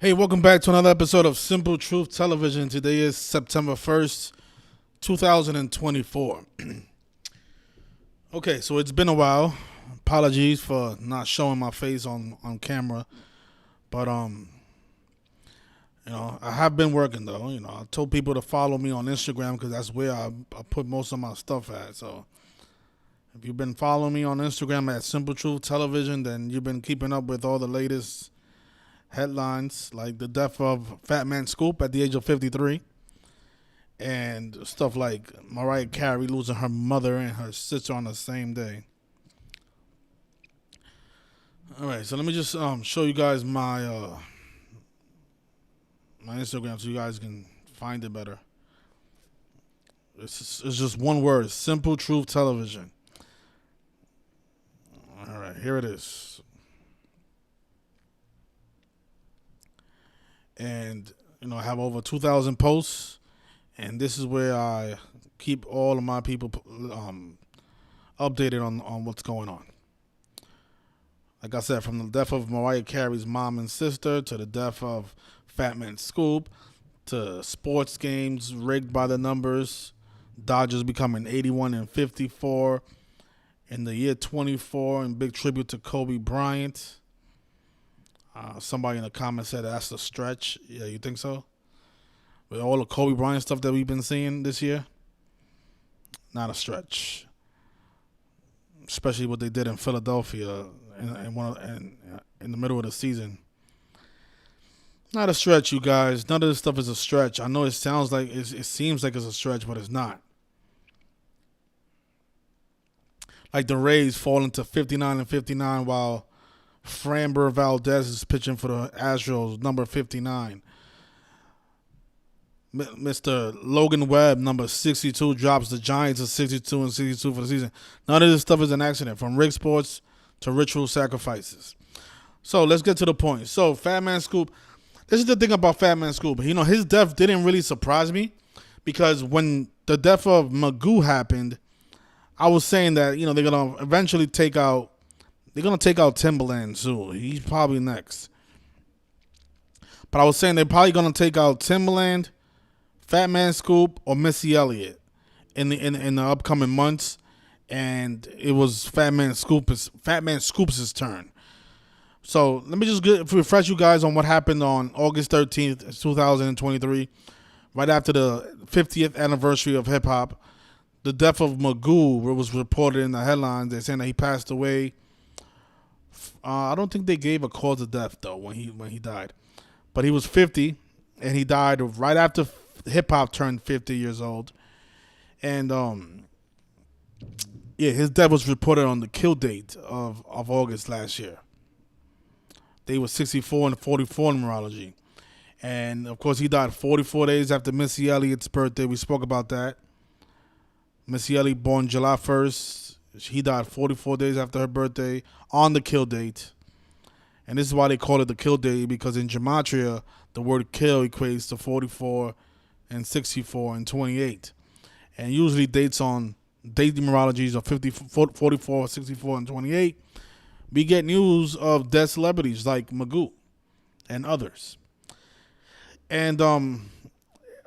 Hey, welcome back to another episode of Simple Truth Television. Today is September 1st, 2024. Okay, so it's been a while. Apologies for not showing my face on camera. But I have been working though. I told people to follow me on Instagram because that's where I put most of my stuff at. So if you've been following me on Instagram at Simple Truth Television, then you've been keeping up with all the latest headlines like the death of Fatman Scoop at the age of 53 and stuff like Mariah Carey losing her mother and her sister on the same day. All right, so let me just show you guys my my Instagram so you guys can find it better. It's just one word: Simple Truth Television. All right, here it is. And I have over 2,000 posts, and this is where I keep all of my people updated on what's going on. Like I said, from the death of Mariah Carey's mom and sister to the death of Fatman Scoop to sports games rigged by the numbers, Dodgers becoming 81 and 54 in the year 24 in big tribute to Kobe Bryant. Somebody in the comments said that's a stretch. Yeah, you think so? With all the Kobe Bryant stuff that we've been seeing this year, not a stretch. Especially what they did in Philadelphia in the middle of the season. Not a stretch, you guys. None of this stuff is a stretch. I know it seems like it's a stretch, but it's not. Like the Rays falling to 59 and 59 while Framber Valdez is pitching for the Astros, number 59. Mr. Logan Webb, number 62, drops the Giants to 62 and 62 for the season. None of this stuff is an accident, from rig sports to ritual sacrifices. So let's get to the point. So Fatman Scoop, this is the thing about Fatman Scoop. His death didn't really surprise me because when the death of Magoo happened, I was saying that they're gonna eventually take out. They're going to take out Timbaland soon. He's probably next. But I was saying they're probably going to take out Timbaland, Fatman Scoop, or Missy Elliott in the upcoming months. And it was Fatman Scoop's turn. So let me just refresh you guys on what happened on August 13th, 2023, right after the 50th anniversary of hip-hop. The death of Magoo was reported in the headlines. They're saying that he passed away. I don't think they gave a cause of death though when he died, but he was 50 and he died right after hip hop turned 50 years old, and his death was reported on the kill date of August last year. They were 64 and 44 in numerology, and of course he died 44 days after Missy Elliott's birthday. We spoke about that. Missy Elliott, born July 1st. He died 44 days after her birthday on the kill date. And this is why they call it the kill date, because in Gematria, the word kill equates to 44 and 64 and 28. And usually date numerologies of 44, 64, and 28. We get news of dead celebrities like Magoo and others. And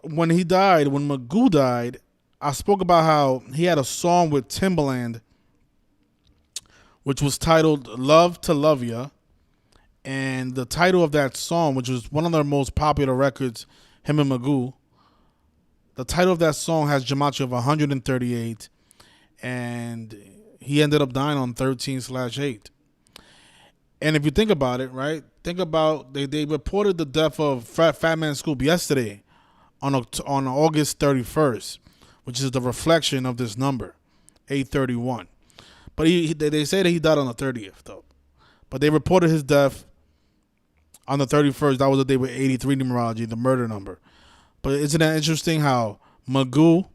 when Magoo died, I spoke about how he had a song with Timbaland which was titled Love to Love Ya. And the title of that song, which was one of their most popular records, him and Magoo, the title of that song has gematria of 138, and he ended up dying on 13/8. And if you think about it, right, they reported the death of Fatman Scoop yesterday on August 31st, which is the reflection of this number, 831. But they say that he died on the 30th, though. But they reported his death on the 31st. That was the day with 83 numerology, the murder number. But isn't that interesting how Magoo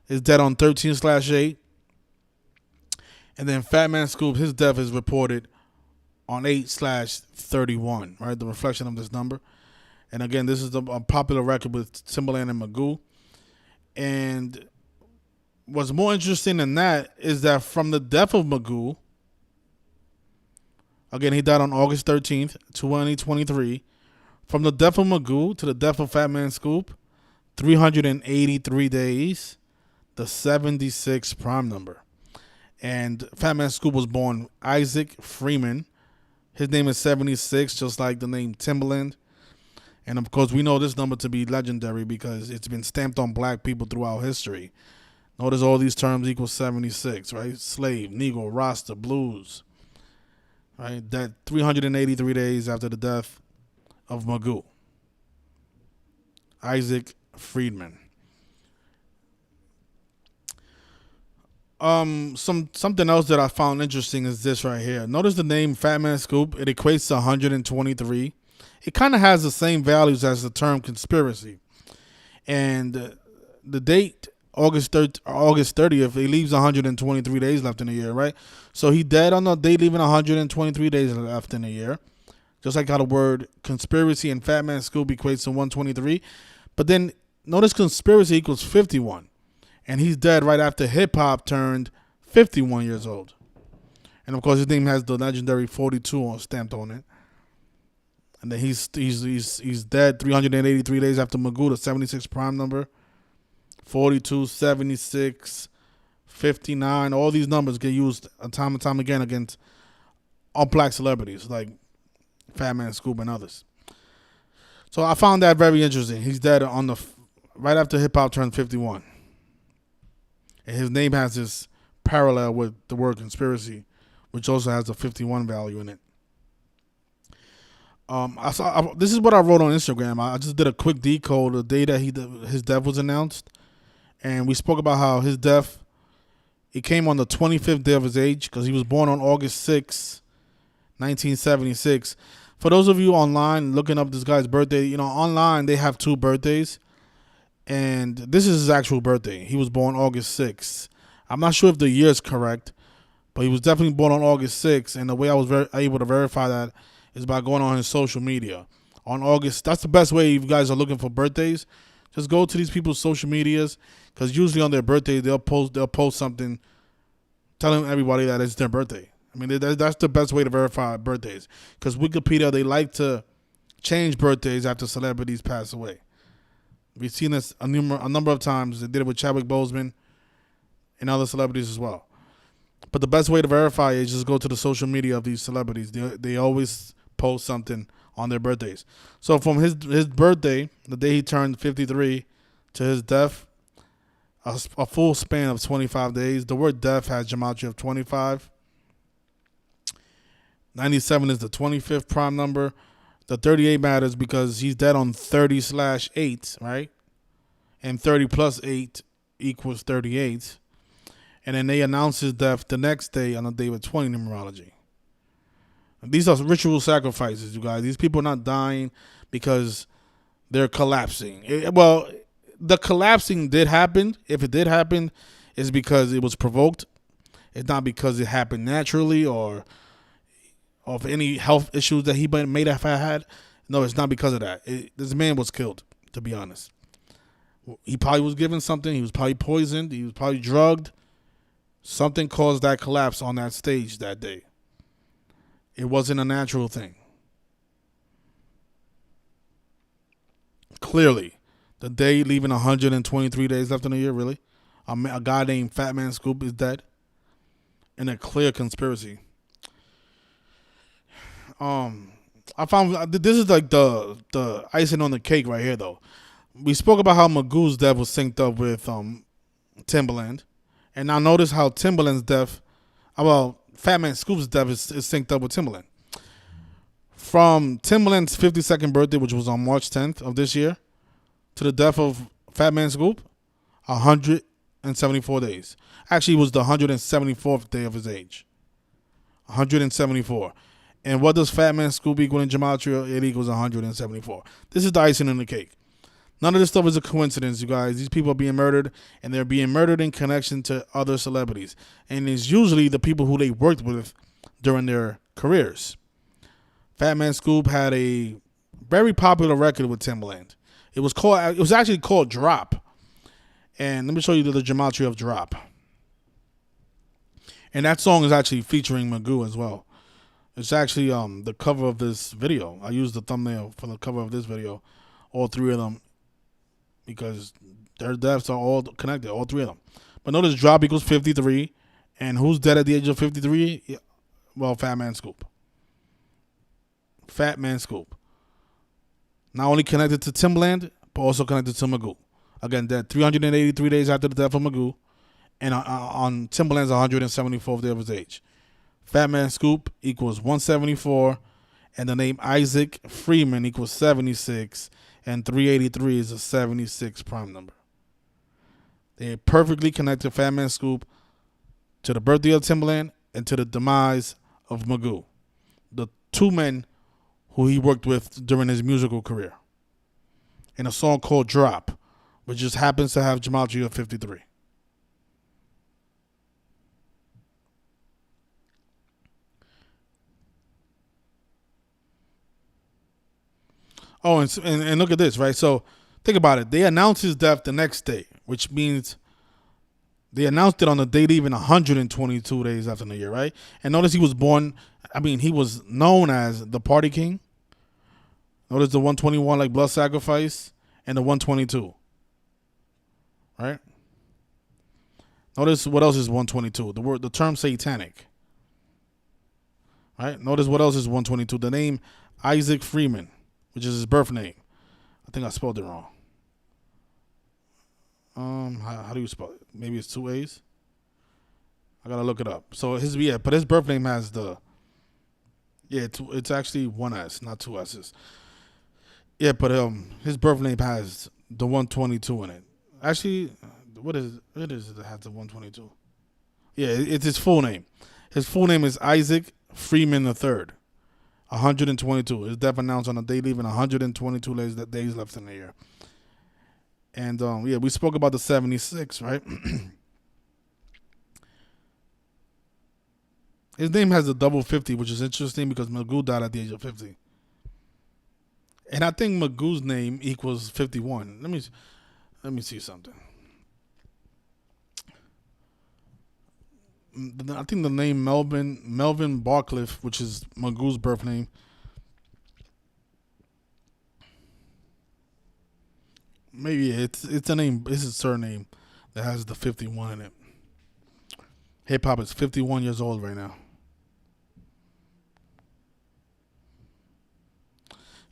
is dead on 13/8? And then Fatman Scoop, his death is reported on 8/31, right? The reflection of this number. And again, this is a popular record with Timbaland and Magoo. And what's more interesting than that is that from the death of Magoo, again, he died on August 13th, 2023. From the death of Magoo to the death of Fatman Scoop, 383 days, the 76 prime number. And Fatman Scoop was born Isaac Freeman. His name is 76, just like the name Timbaland. And of course, we know this number to be legendary because it's been stamped on black people throughout history. Notice all these terms equal 76, right? Slave, Negro, Rasta, Blues. Right? That 383 days after the death of Magoo. Isaac Freedman. Something else that I found interesting is this right here. Notice the name Fatman Scoop. It equates to 123. It kind of has the same values as the term conspiracy. And the date, August 30th, he leaves 123 days left in the year, right? So he dead on the date leaving 123 days left in the year. Just like how the word conspiracy and Fatman Scoop equates to 123. But then notice conspiracy equals 51. And he's dead right after hip-hop turned 51 years old. And, of course, his name has the legendary 42 stamped on it. And then he's dead 383 days after Magoo, the 76 prime number. 42, 76, 59. All these numbers get used time and time again against all black celebrities like Fatman Scoop and others. So I found that very interesting. He's dead on the right after hip-hop turned 51. And his name has this parallel with the word conspiracy, which also has a 51 value in it. This is what I wrote on Instagram. I just did a quick decode the day that his death was announced. And we spoke about how his death, it came on the 25th day of his age because he was born on August 6, 1976. For those of you online looking up this guy's birthday, online they have 2 birthdays. And this is his actual birthday. He was born August 6th. I'm not sure if the year is correct, but he was definitely born on August 6th. And the way I was able to verify that is by going on his social media. On August, that's the best way if you guys are looking for birthdays. Just go to these people's social medias because usually on their birthday they'll post something telling everybody that it's their birthday. I mean, that's the best way to verify birthdays because Wikipedia, they like to change birthdays after celebrities pass away. We've seen this a number of times. They did it with Chadwick Boseman and other celebrities as well. But the best way to verify is just go to the social media of these celebrities. They always post something on their birthdays. So from his birthday, the day he turned 53, to his death, a full span of 25 days. The word death has gematria of 25. 97 is the 25th prime number. The 38 matters because he's dead on 30/8, right? And 30 plus 8 equals 38. And then they announce his death the next day on the day with 20 numerology. These are ritual sacrifices, you guys. These people are not dying because they're collapsing. The collapsing did happen. If it did happen, it's because it was provoked. It's not because it happened naturally or of any health issues that he may have had. No, it's not because of that. This man was killed, to be honest. He probably was given something. He was probably poisoned. He was probably drugged. Something caused that collapse on that stage that day. It wasn't a natural thing. Clearly, the day leaving 123 days left in the year, really? A guy named Fatman Scoop is dead. In a clear conspiracy. I found this is like the icing on the cake right here, though. We spoke about how Magoo's death was synced up with Timbaland, and now notice how Timbaland's death, Fatman Scoop's death is synced up with Timbaland. From Timbaland's 52nd birthday, which was on March 10th of this year, to the death of Fatman Scoop, 174 days. Actually, it was the 174th day of his age. 174. And what does Fatman Scoop equal in gematria? It equals 174. This is the icing on the cake. None of this stuff is a coincidence, you guys. These people are being murdered, and they're being murdered in connection to other celebrities. And it's usually the people who they worked with during their careers. Fatman Scoop had a very popular record with Timbaland. It was actually called Drop. And let me show you the gematria of Drop. And that song is actually featuring Magoo as well. It's actually the cover of this video. I used the thumbnail for the cover of this video. All three of them, because their deaths are all connected. All three of them. But notice drop equals 53, and who's dead at the age of 53? Yeah, well, Fatman Scoop. Fatman Scoop. Not only connected to Timbaland, but also connected to Magoo. Again, dead 383 days after the death of Magoo, and on Timbaland's 174th day of his age. Fatman Scoop equals 174, and the name Isaac Freeman equals 76, and 383 is a 76 prime number. They perfectly connected Fatman Scoop to the birthday of Timbaland and to the demise of Magoo, the two men who he worked with during his musical career, in a song called Drop, which just happens to have gematria of 53. Oh, and look at this, right? So think about it. They announced his death the next day, which means they announced it on the date even 122 days after the year, right? And notice he was born, he was known as the Party King. Notice the 121 like Blood Sacrifice and the 122, right? Notice what else is 122. The term satanic, right? Notice what else is 122. The name Isaac Freeman, which is his birth name. I think I spelled it wrong. How do you spell it? Maybe it's two A's. I gotta look it up. So but his birth name has it's actually one S, not two S's. Yeah, but his birth name has the 122 in it. Actually, what is it? That has the 122? Yeah, it's his full name. His full name is Isaac Freeman III. 122. His death announced on the day leaving 122 days left in the year. And we spoke about the 76, right? His name has a double 50, which is interesting because Magoo died at the age of 50. And I think Magoo's name equals 51. Let me see something. I think the name Melvin Barcliff, which is Magoo's birth name, maybe it's a name. It's his surname that has the 51 in it. Hip hop is 51 years old right now.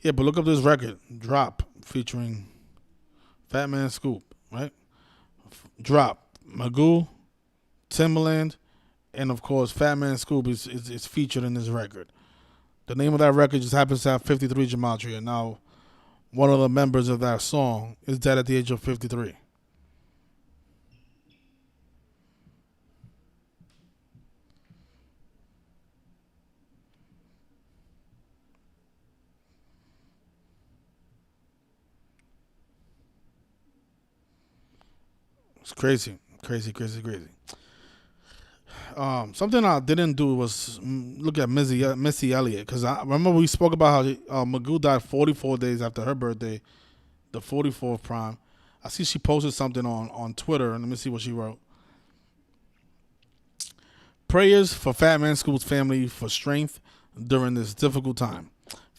Yeah, but look up this record, Drop, featuring Fatman Scoop, right? Drop, Magoo, Timbaland, and of course Fatman Scoop is featured in this record. The name of that record just happens to have 53 gematria. Now, one of the members of that song is dead at the age of 53. It's crazy. Something I didn't do was look at Missy Elliott, because I remember we spoke about how Magoo died 44 days after her birthday, the 44th prime. I see she posted something on Twitter, and let me see what she wrote. Prayers for Fatman Scoop's family for strength during this difficult time.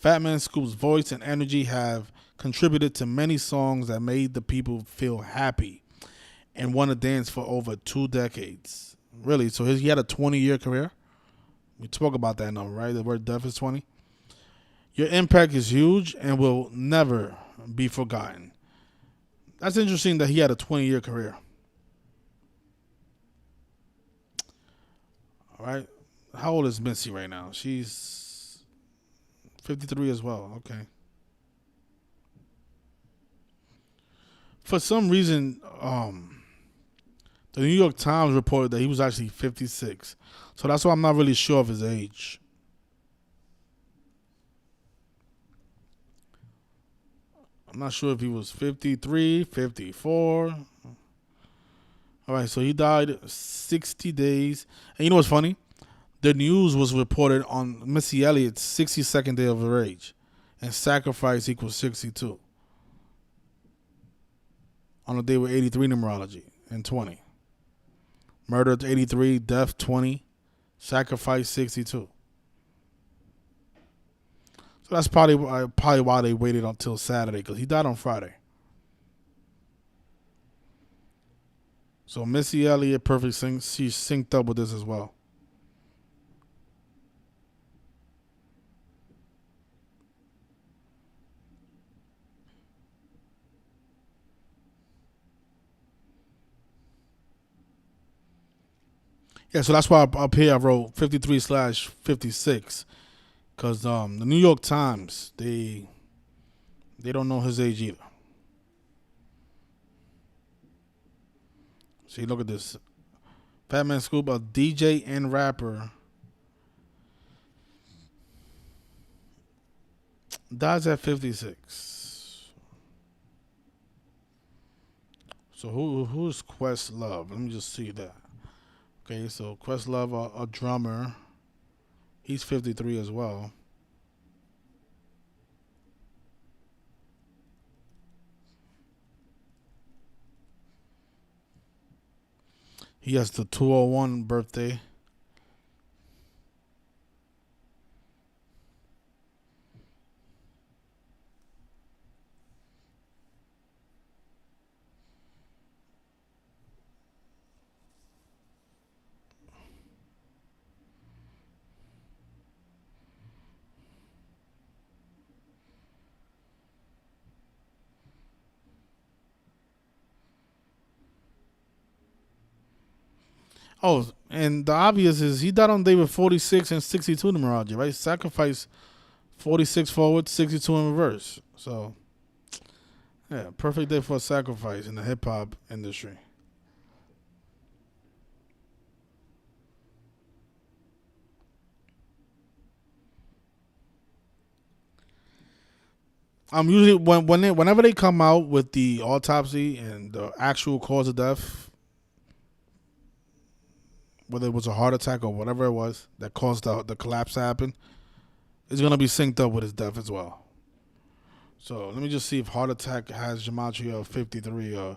Fatman Scoop's voice and energy have contributed to many songs that made the people feel happy and want to dance for over 2 decades. Really? So he had a 20-year career? We spoke about that number, right? The word death is 20. Your impact is huge and will never be forgotten. That's interesting that he had a 20-year career. All right. How old is Missy right now? She's 53 as well. Okay. For some reason, the New York Times reported that he was actually 56. So that's why I'm not really sure of his age. I'm not sure if he was 53, 54. All right, so he died 60 days. And you know what's funny? The news was reported on Missy Elliott's 62nd day of her age. And sacrifice equals 62. On the day with 83 numerology and 20. Murder 83, death 20, sacrifice 62. So that's probably why they waited until Saturday, because he died on Friday. So Missy Elliott, perfect sync. She's synced up with this as well. Yeah, so that's why up here I wrote 53/56, because the New York Times, they don't know his age either. See, look at this. Fatman Scoop, a DJ and rapper, dies at 56. So who's Questlove? Let me just see that. Okay, so Questlove, a drummer, he's 53 as well. He has the 201 birthday. Oh, and the obvious is he died on day with 46 and 62 numerology, right? Sacrifice 46 forward, 62 in reverse. So, yeah, perfect day for a sacrifice in the hip hop industry. Usually whenever they come out with the autopsy and the actual cause of death, whether it was a heart attack or whatever it was that caused the collapse to happen, it's gonna be synced up with his death as well. So let me just see if heart attack has gematria of 53. I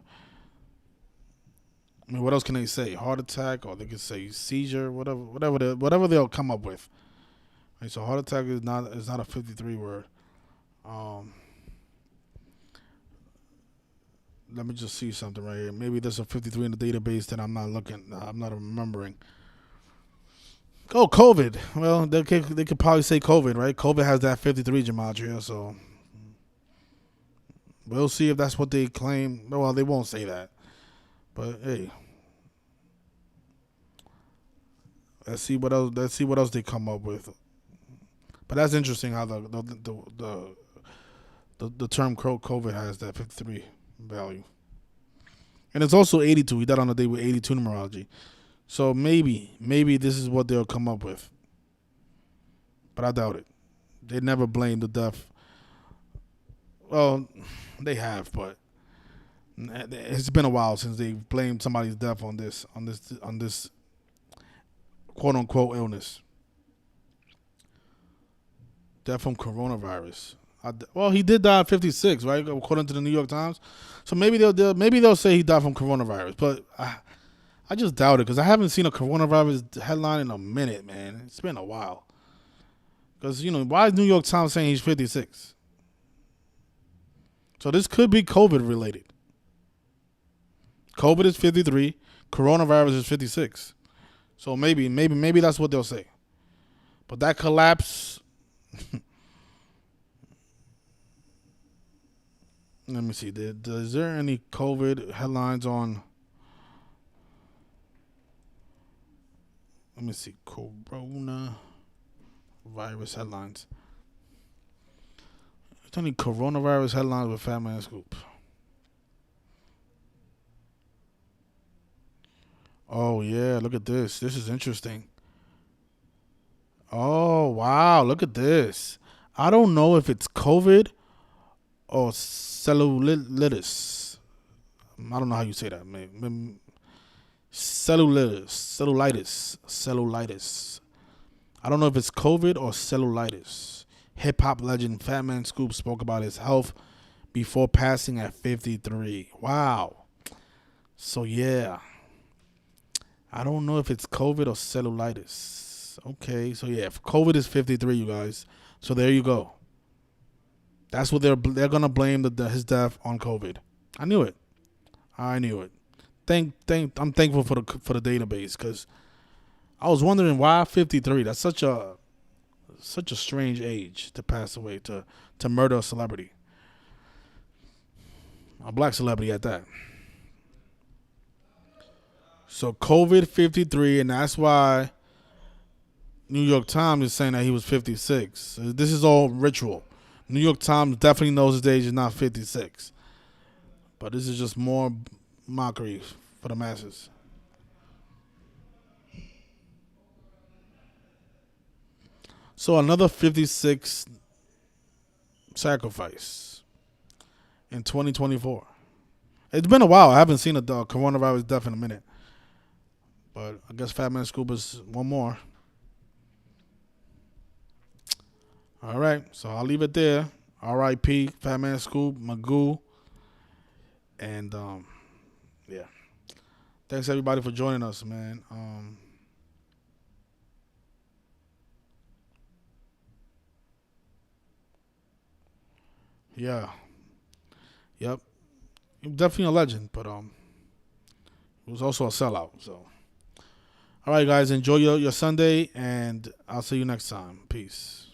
mean, what else can they say? Heart attack, or they can say seizure, whatever they'll come up with. Right, so heart attack is not a 53 word. Um, Let me just see something right here. Maybe there's a 53 in the database that I'm not remembering. Oh, COVID. Well, they could probably say COVID, right? COVID has that 53 gematria, so we'll see if that's what they claim. Well, they won't say that, but hey, let's see what else. Let's see what else they come up with. But that's interesting how the term COVID has that 53 value, and it's also 82. He died on the day with 82 numerology. So maybe this is what they'll come up with, but I doubt it. They never blame the death. Well, they have, but it's been a while since they blamed somebody's death on this quote unquote illness. Death from coronavirus. Well, he did die at 56, right? According to the New York Times. So maybe they'll say he died from coronavirus, but I just doubt it because I haven't seen a coronavirus headline in a minute, man. It's been a while. Because why is New York Times saying he's 56? So this could be COVID related. COVID is 53. Coronavirus is 56. So maybe that's what they'll say. But that collapse. Let me see. Is there any COVID headlines on? Let me see. Corona virus headlines. Is there any coronavirus headlines with Fatman Scoop? Oh yeah, look at this. This is interesting. Oh wow, look at this. I don't know if it's COVID or cellulitis. I don't know how you say that. Cellulitis. I don't know if it's COVID or cellulitis. Hip hop legend Fatman Scoop spoke about his health before passing at 53. Wow. So yeah, I don't know if it's COVID or cellulitis. Okay, so yeah, if COVID is 53, you guys. So there you go. That's what they're gonna blame his death on COVID. I knew it. I knew it. I'm thankful for the database because I was wondering why 53. That's such a strange age to pass away to murder a celebrity, a black celebrity at that. So COVID 53, and that's why New York Times is saying that he was 56. This is all ritual. New York Times definitely knows his age is not 56, but this is just more mockery for the masses. So another 56 sacrifice in 2024. It's been a while. I haven't seen a coronavirus death in a minute, but I guess Fatman Scoop is one more. All right, so I'll leave it there. R.I.P. Fatman Scoop, Magoo, and yeah. Thanks everybody for joining us, man. Yeah, yep. He was definitely a legend, but he was also a sellout. So, all right, guys, enjoy your Sunday, and I'll see you next time. Peace.